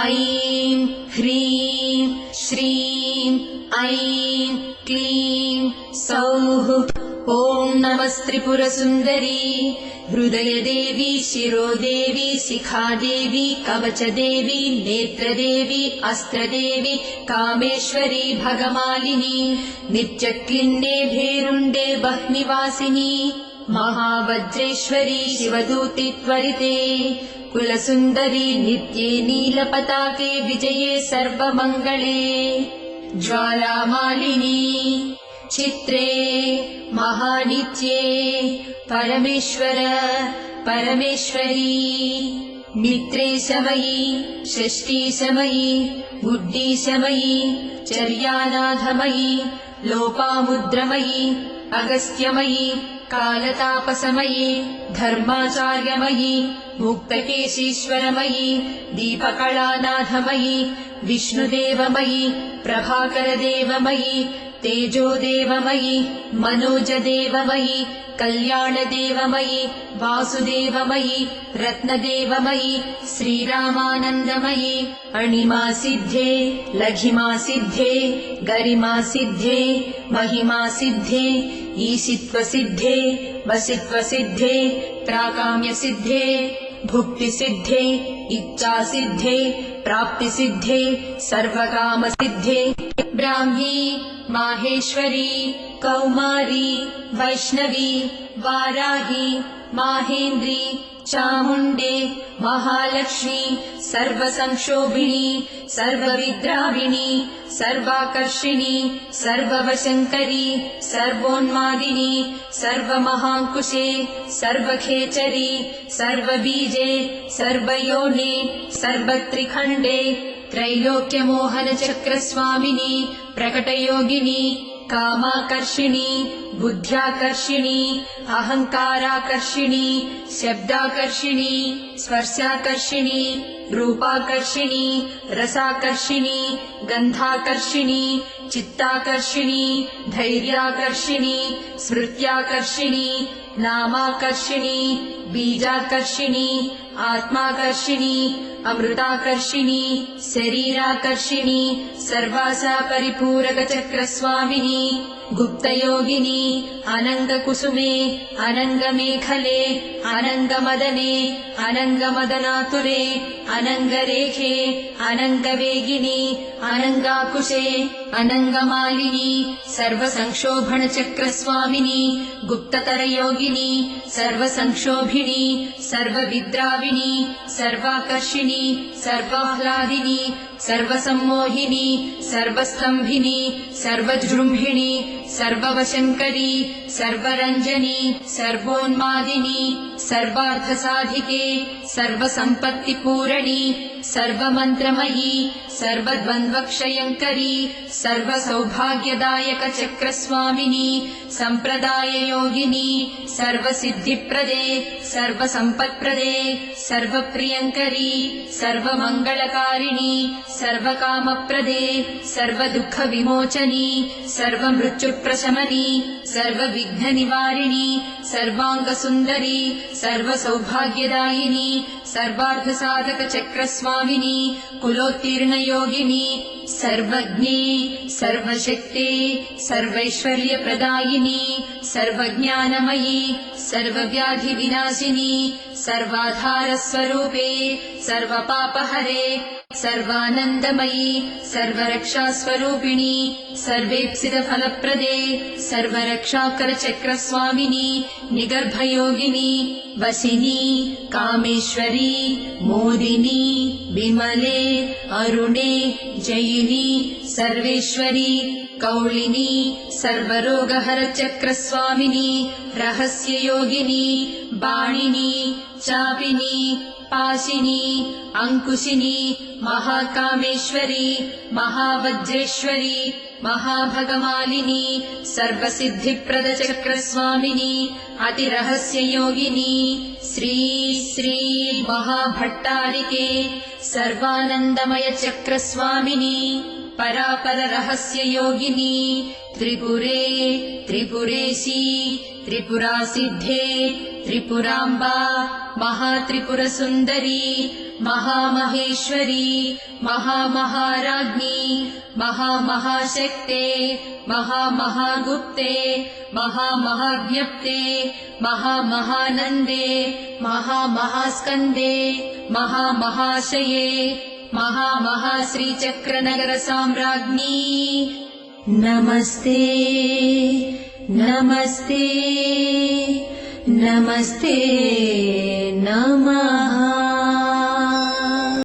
ऐं ह्रीं श्रीं ऐं क्लीं सौः। ॐ नमस्त्रिपुरसुन्दरी हृदयदेवी शिरोदेवी शिखादेवी कवचदेवी नेत्रदेवी अस्त्रदेवी कामेश्वरी भगमालिनी नित्यक्लिन्ने भेरुण्डे बह्निवासिनी महावज्रेश्वरी शिवदूति त्वरिते कुलसुन्दरी नित्ये नीलपताके विजये सर्वमङ्गले ज्वालामालिनी चित्रे महानित्ये परमेश्वर परमेश्वरी मित्रेशमयी षष्ठीशमयी बुद्धिशमयी चर्यानाथमयी लोपामुद्रमयी अगस्त्यमयी कालतापसमयी धर्माचार्यमयी मुक्तकेशीश्वरमयी दीपकलानाथमयी विष्णुदेवमयी प्रभाकरदेवमयी तेजोदेवमयी मनोजदेवमयी कल्याणदेवमयी वासुदेवमयी रत्नदेवमयी श्रीरामानन्दमयी अणिमासिद्धे लघिमासिद्धे गरिमासिद्धे महिमासिद्धे ईशित्वसिद्धे वसित्वसिद्धे प्राकाम्यसिद्धे भुक्तिसिद्धे इच्छासिद्धे प्राप्तिसिद्धे सर्वकामसिद्धे ब्राह्मी माहेश्वरी कौमारी वैष्णवी वाराही माहेन्द्री चामुण्डे महालक्ष्मी सर्वसंक्षोभिणी सर्वविद्राविणी सर्वाकर्षिणी सर्ववशङ्करी सर्वोन्मादिनी सर्वमहाङ्कुशे सर्वखेचरी सर्वबीजे सर्वयोने सर्वत्रिखण्डे त्रैलोक्यमोहनचक्रस्वामिनी प्रकटयोगिनी कामाकर्षिणी बुद्ध्याकर्षिणी अहङ्काराकर्षिणी शब्दाकर्षिणी स्पर्शाकर्षिणी रूपाकर्षिणी रसाकर्षिणी गन्धाकर्षिणी चित्ताकर्षिणी धैर्याकर्षिणी स्मृत्याकर्षिणी नामाकर्षिणी बीजाकर्षिणी आत्माकर्षिणी अमृताकर्षिणी शरीराकर्षिणी सर्वासा परिपूरकचक्रस्वामिनी गुप्तयोगिनी अनङ्गकुसुमे अनङ्गमेखले अनङ्गमदने अनङ्गमदनातुरे अनङ्गरेखे अनङ्गवेगिनी अनङ्गाकुशे अनङ्गमालिनी सर्वसंक्षोभणचक्रस्वामिनी गुप्ततरयोगिनी सर्वसंक्षोभिणी सर्वविद्राविणी सर्वाकर्षिणी सर्वाह्लादिनी सर्वसम्मोहिनी सर्वस्तम्भिनी सर्वजृम्भिणी सर्ववशङ्करी सर्वरञ्जनी सर्वोन्मादिनी सर्वार्थसाधिके सर्वसम्पत्तिपूरणी सर्वमन्त्रमयी सर्वद्वन्द्वक्षयङ्करी सर्वसौभाग्यदायकचक्रस्वामिनी सम्प्रदाययोगिनी सर्वसिद्धिप्रदे सर्वसम्पत्प्रदे सर्वप्रियङ्करी सर्वमङ्गलकारिणी सर्वकामप्रदे सर्वदुःखविमोचनी सर्वमृत्युप्रशमनी सर्वविघ्ननिवारिणी सर्वाङ्गसुन्दरी सर्वसौभाग्यदायिनी सर्वार्थसाधकचक्रस्वामिनी कुलोत्तीर्णयोगिनी सर्वज्ञे सर्वशक्ते सर्वैश्वर्यप्रदायिनी सर्वज्ञानमयी सर्वव्याधिविनाशिनी सर्वाधारस्वरूपे सर्वपापहरे सर्वानन्दमयी सर्वरक्षास्वरूपिणी सर्वेप्सितफलप्रदे सर्वरक्षाकरचक्रस्वामिनी निगर्भयोगिनी वशिनी कामेश्वरी मोदिनी विमले अरुणे जयिनी सर्वेश्वरी कौलिनी सर्वरोगहरचक्रस्वामिनी रहस्ययोगिनी बाणिनी चापिनी पाशिनी अंकुशिनी महाकामेश्वरी महावज्रेश्वरी महाभगमालिनी सर्वसिद्धिप्रदचक्रस्वामिनी अतिरहस्ययोगिनी श्री श्री महाभट्टारिके सर्वानन्दमयचक्रस्वामिनी परापररहस्ययोगिनी त्रिपुरे त्रिपुरेशी त्रिपुरासिद्धे त्रिपुराम्बा महात्रिपुरसुन्दरी महामहेश्वरी महामहाराज्ञी महामहाशक्ते महामहागुप्ते महामहाज्ञप्ते महामहानन्दे महामहास्कन्दे महामहाशये महामहाश्रीचक्रनगरसाम्राज्ञी नमस्ते नमस्ते नमस्ते नमः।